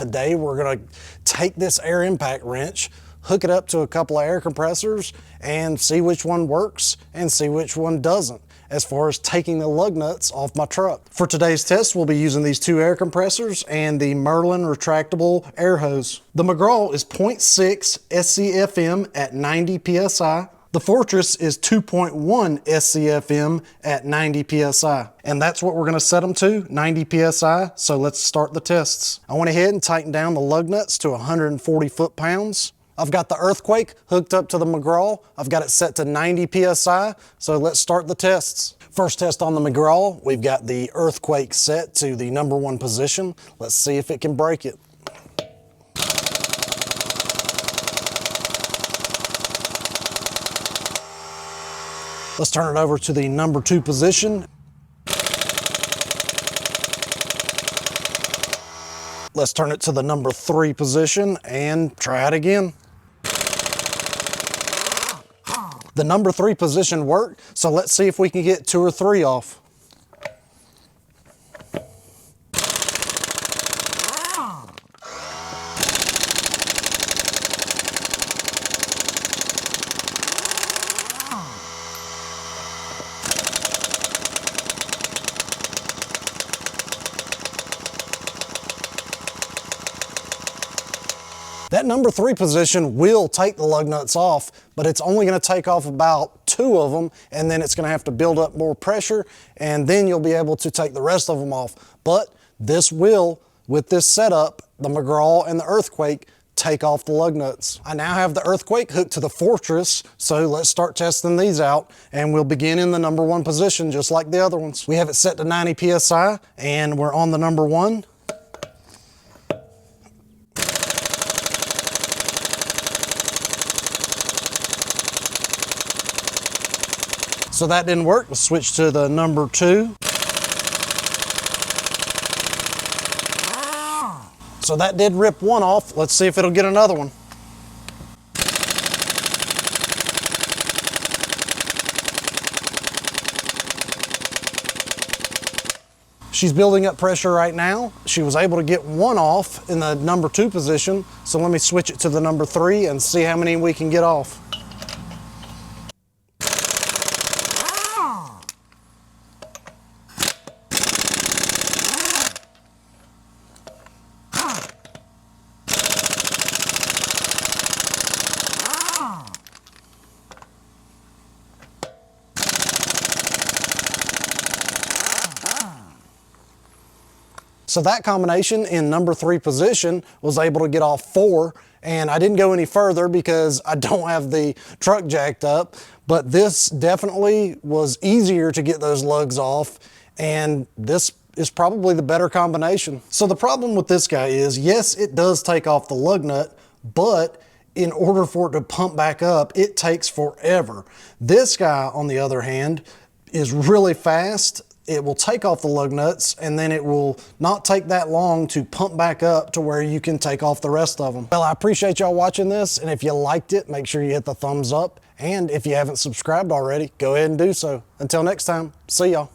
Today we're gonna take this air impact wrench, hook it up to a couple of air compressors, and see which one works and see which one doesn't, as far as taking the lug nuts off my truck. For today's test, we'll be using these two air compressors and the Merlin Retractable Air Hose. The Mcgraw is 0.6 SCFM at 90 PSI. The Fortress is 2.1 SCFM at 90 PSI. And that's what we're gonna set them to, 90 PSI, so let's start the tests. I went ahead and tightened down the lug nuts to 140 foot-pounds. I've got the earthquake hooked up to the Mcgraw. I've got it set to 90 PSI, so let's start the tests. First test on the Mcgraw, we've got the earthquake set to the #1 position. Let's see if it can break it. Let's turn it over to the #2 position. Let's turn it to the #3 position and try it again. The #3 position worked, so let's see if we can get 2 or 3 off. That #3 position will take the lug nuts off, but it's only gonna take off about 2 of them, and then it's gonna have to build up more pressure, and then you'll be able to take the rest of them off. But this will, with this setup, the Mcgraw and the earthquake, take off the lug nuts. I now have the earthquake hooked to the Fortress, so let's start testing these out, and we'll begin in the #1 position, just like the other ones. We have it set to 90 PSI, and we're on the #1. So that didn't work. Let's switch to the #2. So that did rip one off. Let's see if it'll get another one. She's building up pressure right now. She was able to get one off in the #2 position. So let me switch it to the #3 and see how many we can get off. So that combination in #3 position was able to get off 4, and I didn't go any further because I don't have the truck jacked up, but this definitely was easier to get those lugs off, and this is probably the better combination. So the problem with this guy is, yes, it does take off the lug nut, but in order for it to pump back up, it takes forever. This guy, on the other hand, is really fast. It will take off the lug nuts, and then it will not take that long to pump back up to where you can take off the rest of them. Well, I appreciate y'all watching this, and if you liked it, make sure you hit the thumbs up. And if you haven't subscribed already, go ahead and do so. Until next time, see y'all.